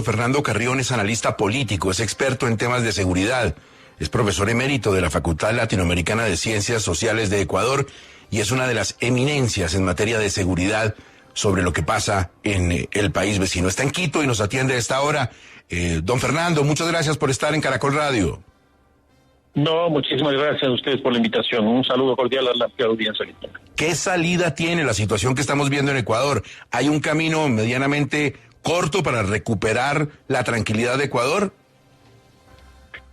Fernando Carrión es analista político, es experto en temas de seguridad, es profesor emérito de la Facultad Latinoamericana de Ciencias Sociales de Ecuador y es una de las eminencias en materia de seguridad sobre lo que pasa en el país vecino. Está en Quito y nos atiende a esta hora. Don Fernando, muchas gracias por estar en Caracol Radio. No, muchísimas gracias a ustedes por la invitación. Un saludo cordial a la audiencia. ¿Qué salida tiene la situación que estamos viendo en Ecuador? ¿Hay un camino medianamente corto para recuperar la tranquilidad de Ecuador?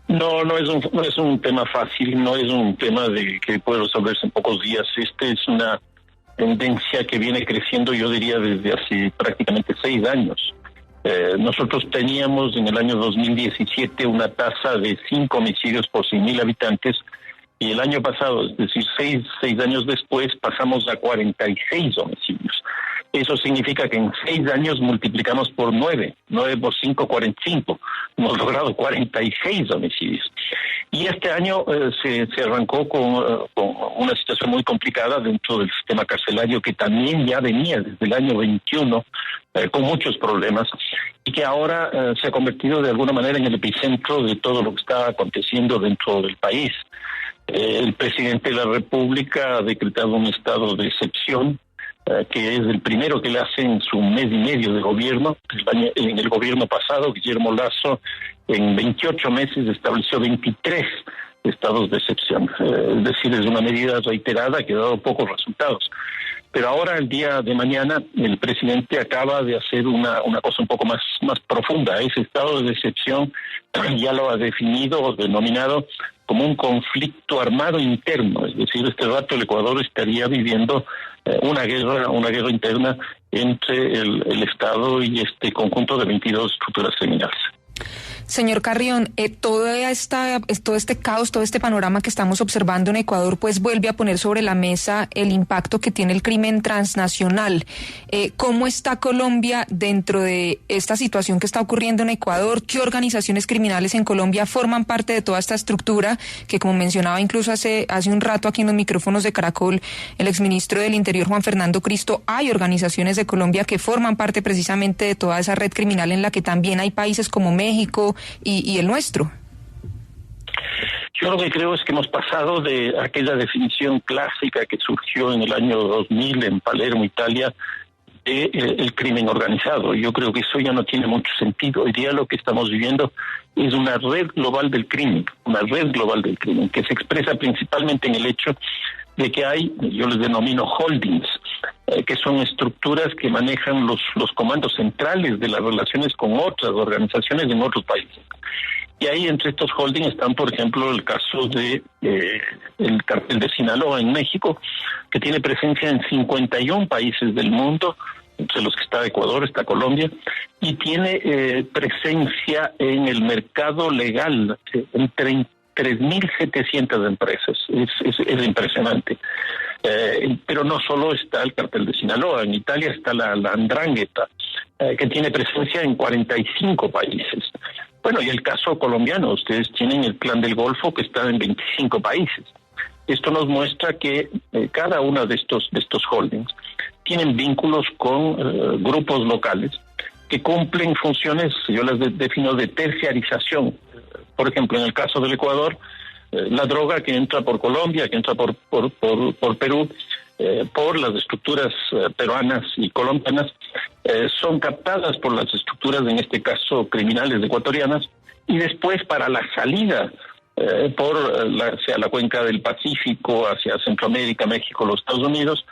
No es un tema fácil, no es un tema que puede resolverse en pocos días. Es una tendencia que viene creciendo, yo diría, desde hace prácticamente 6 años. Nosotros teníamos en el año 2017 una tasa de 5 homicidios por 100.000 habitantes y el año pasado, es decir, seis años después, pasamos a 46 homicidios. Eso significa que en 6 años multiplicamos por 9 por 5, 45. Hemos logrado 46 homicidios. Y este año se arrancó con una situación muy complicada dentro del sistema carcelario que también ya venía desde el año 21 con muchos problemas y que ahora se ha convertido de alguna manera en el epicentro de todo lo que está aconteciendo dentro del país. El presidente de la República ha decretado un estado de excepción que es el primero que le hace en su mes y medio de gobierno. En el gobierno pasado, Guillermo Lasso, en 28 meses estableció 23 estados de excepción. Es decir, es una medida reiterada que ha dado pocos resultados. Pero ahora, el día de mañana, el presidente acaba de hacer una cosa un poco más profunda. Ese estado de excepción ya lo ha definido o denominado como un conflicto armado interno. Es decir, este rato el Ecuador estaría viviendo una guerra interna entre el Estado y este conjunto de 22 estructuras criminales. Señor Carrión, todo este caos, todo este panorama que estamos observando en Ecuador, pues vuelve a poner sobre la mesa el impacto que tiene el crimen transnacional. ¿Cómo está Colombia dentro de esta situación que está ocurriendo en Ecuador? ¿Qué organizaciones criminales en Colombia forman parte de toda esta estructura? Que, como mencionaba incluso hace un rato aquí en los micrófonos de Caracol, el exministro del Interior, Juan Fernando Cristo, hay organizaciones de Colombia que forman parte precisamente de toda esa red criminal en la que también hay países como México y el nuestro. Yo lo que creo es que hemos pasado de aquella definición clásica que surgió en el año 2000 en Palermo, Italia, de el crimen organizado. Yo creo que eso ya no tiene mucho sentido. Hoy día lo que estamos viviendo es una red global del crimen, que se expresa principalmente en el hecho de que hay, yo les denomino holdings, que son estructuras que manejan los comandos centrales de las relaciones con otras organizaciones en otros países. Y ahí entre estos holdings están, por ejemplo, el caso de el cartel de Sinaloa en México, que tiene presencia en 51 países del mundo, entre los que está Ecuador, está Colombia, y tiene presencia en el mercado legal en 3.700 empresas. Es impresionante. Pero no solo está el cartel de Sinaloa, en Italia está la 'Ndrangheta, que tiene presencia en 45 países. Bueno, y el caso colombiano, ustedes tienen el Clan del Golfo, que está en 25 países. Esto nos muestra que cada uno de estos holdings tienen vínculos con grupos locales que cumplen funciones, yo las defino de terciarización. Por ejemplo, en el caso del Ecuador, la droga que entra por Colombia, que entra por Perú, por las estructuras peruanas y colombianas, son captadas por las estructuras, en este caso criminales ecuatorianas, y después para la salida hacia la cuenca del Pacífico, hacia Centroamérica, México, los Estados Unidos,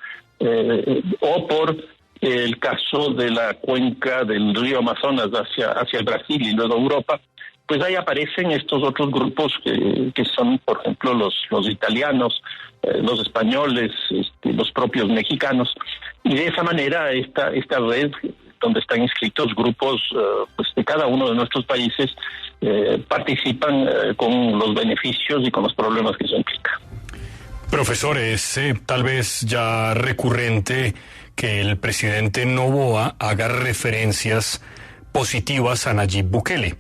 o por el caso de la cuenca del río Amazonas hacia el Brasil y luego Europa, pues ahí aparecen estos otros grupos que son, por ejemplo, los italianos, los españoles, los propios mexicanos, y de esa manera esta red donde están inscritos grupos pues de cada uno de nuestros países participan con los beneficios y con los problemas que eso implica. Profesor, es tal vez ya recurrente que el presidente Noboa haga referencias positivas a Nayib Bukele,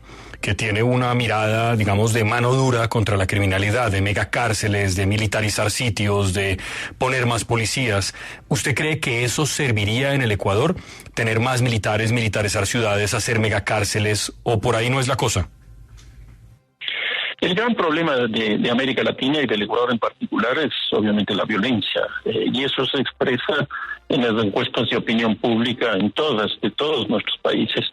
que tiene una mirada, digamos, de mano dura contra la criminalidad, de megacárceles, de militarizar sitios, de poner más policías. ¿Usted cree que eso serviría en el Ecuador? ¿Tener más militares, militarizar ciudades, hacer megacárceles, o por ahí no es la cosa? El gran problema de América Latina y del Ecuador en particular es obviamente la violencia, y eso se expresa en las encuestas de opinión pública de todos nuestros países,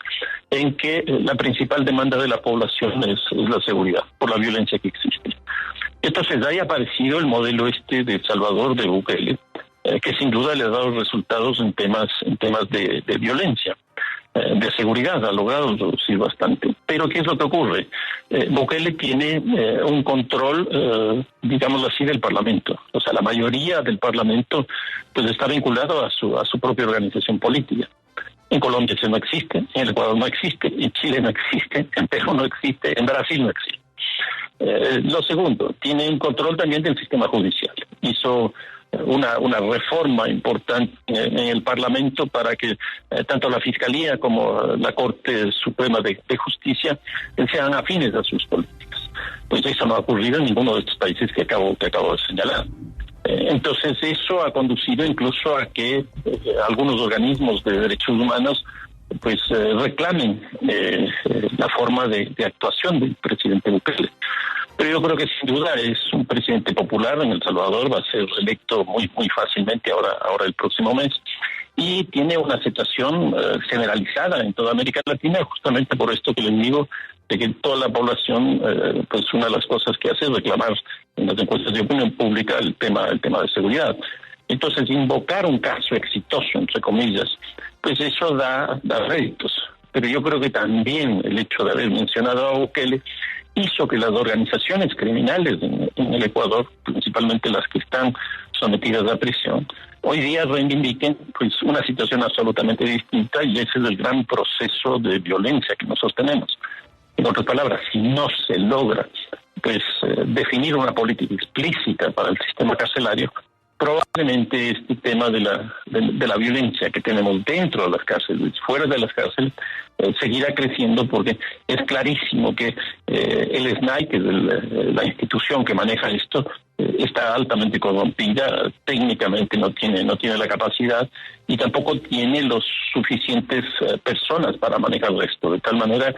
en que la principal demanda de la población es la seguridad, por la violencia que existe. Entonces ahí ha aparecido el modelo de El Salvador, de Bukele, que sin duda le ha dado resultados en temas de violencia. De seguridad, ha logrado reducir bastante. Pero ¿qué es lo que ocurre? Bukele tiene un control, digámoslo así, del Parlamento. O sea, la mayoría del Parlamento pues está vinculado a su propia organización política. En Colombia eso no existe, en el Ecuador no existe, en Chile no existe, en Perú no existe, en Brasil no existe. Lo segundo, tiene un control también del sistema judicial. Hizo una reforma importante en el Parlamento para que tanto la Fiscalía como la Corte Suprema de Justicia sean afines a sus políticas. Pues eso no ha ocurrido en ninguno de estos países que acabo de señalar. Entonces eso ha conducido incluso a que algunos organismos de derechos humanos pues reclamen la forma de actuación del presidente Bukele. Pero yo creo que sin duda es un presidente popular en El Salvador, va a ser electo muy fácilmente ahora el próximo mes, y tiene una aceptación generalizada en toda América Latina, justamente por esto que les digo, de que toda la población, pues una de las cosas que hace es reclamar en las encuestas de opinión pública el tema de seguridad. Entonces, invocar un caso exitoso, entre comillas, pues eso da réditos. Pero yo creo que también el hecho de haber mencionado a Bukele hizo que las organizaciones criminales en el Ecuador, principalmente las que están sometidas a prisión, hoy día reivindiquen pues una situación absolutamente distinta, y ese es el gran proceso de violencia que nosotros tenemos. En otras palabras, si no se logra pues definir una política explícita para el sistema carcelario, probablemente este tema de la violencia que tenemos dentro de las cárceles, fuera de las cárceles, seguirá creciendo, porque es clarísimo que el SNAI, que es la institución que maneja esto, está altamente corrompida, técnicamente no tiene la capacidad y tampoco tiene los suficientes personas para manejar esto, de tal manera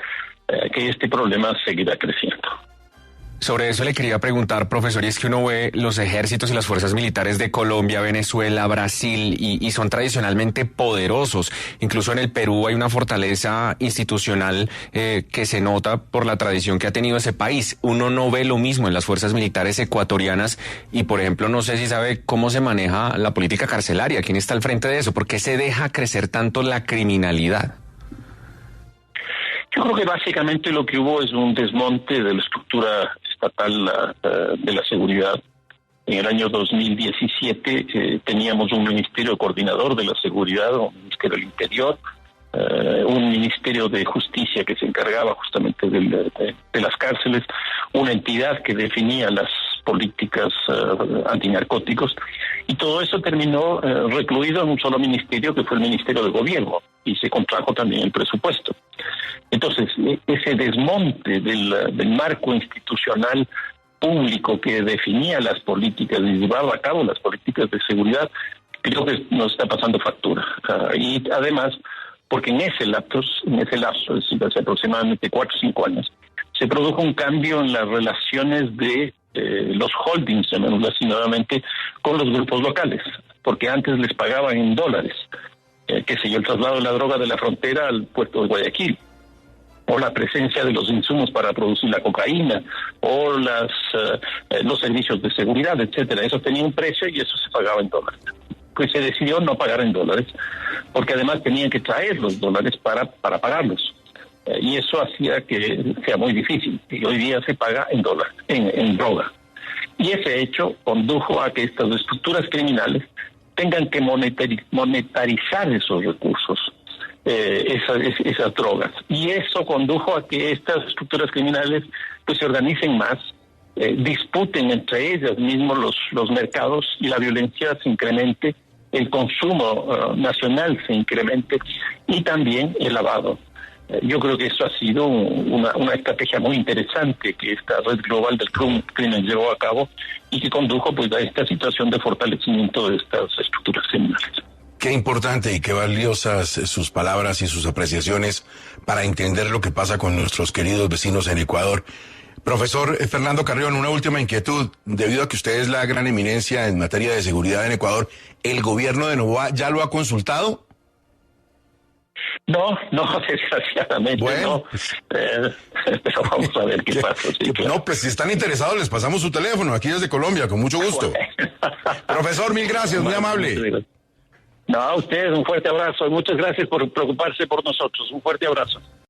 que este problema seguirá creciendo. Sobre eso le quería preguntar, profesor, y es que uno ve los ejércitos y las fuerzas militares de Colombia, Venezuela, Brasil, y son tradicionalmente poderosos. Incluso en el Perú hay una fortaleza institucional que se nota por la tradición que ha tenido ese país. Uno no ve lo mismo en las fuerzas militares ecuatorianas y, por ejemplo, no sé si sabe cómo se maneja la política carcelaria. ¿Quién está al frente de eso? ¿Por qué se deja crecer tanto la criminalidad? Yo creo que básicamente lo que hubo es un desmonte de la estructura estatal de la seguridad. En el año 2017 teníamos un ministerio coordinador de la seguridad, un ministerio del Interior, un ministerio de Justicia que se encargaba justamente de las cárceles, una entidad que definía las políticas antinarcóticos, y todo eso terminó recluido en un solo ministerio, que fue el Ministerio de Gobierno, y se contrajo también el presupuesto. Entonces, ese desmonte del marco institucional público que definía las políticas y llevaba a cabo las políticas de seguridad, creo que nos está pasando factura. Y además, porque en ese lapso, es decir, hace aproximadamente 4 o 5 años, se produjo un cambio en las relaciones de los holdings, llamémoslo así nuevamente, con los grupos locales, porque antes les pagaban en dólares, qué sé yo, el traslado de la droga de la frontera al puerto de Guayaquil, o la presencia de los insumos para producir la cocaína, o los servicios de seguridad, etcétera. Eso tenía un precio y eso se pagaba en dólares. Pues se decidió no pagar en dólares, porque además tenían que traer los dólares para pagarlos. Y eso hacía que sea muy difícil. Y hoy día se paga en dólares, en droga. Y ese hecho condujo a que estas estructuras criminales tengan que monetarizar esos recursos, esas drogas, y eso condujo a que estas estructuras criminales pues se organicen más, disputen entre ellas mismos los mercados, y la violencia se incremente, el consumo nacional se incremente, y también el lavado. Yo creo que eso ha sido una estrategia muy interesante que esta red global del crimen llevó a cabo y que condujo pues a esta situación de fortalecimiento de estas estructuras criminales. Qué importante y qué valiosas sus palabras y sus apreciaciones para entender lo que pasa con nuestros queridos vecinos en Ecuador. Profesor Fernando Carrión, una última inquietud. Debido a que usted es la gran eminencia en materia de seguridad en Ecuador, ¿el gobierno de Noboa ya lo ha consultado? No, desgraciadamente bueno, no. Pero vamos a ver qué pasa. Sí, claro. No, pues si están interesados les pasamos su teléfono, aquí desde Colombia, con mucho gusto. Profesor, mil gracias, muy amable. No, a ustedes un fuerte abrazo y muchas gracias por preocuparse por nosotros. Un fuerte abrazo.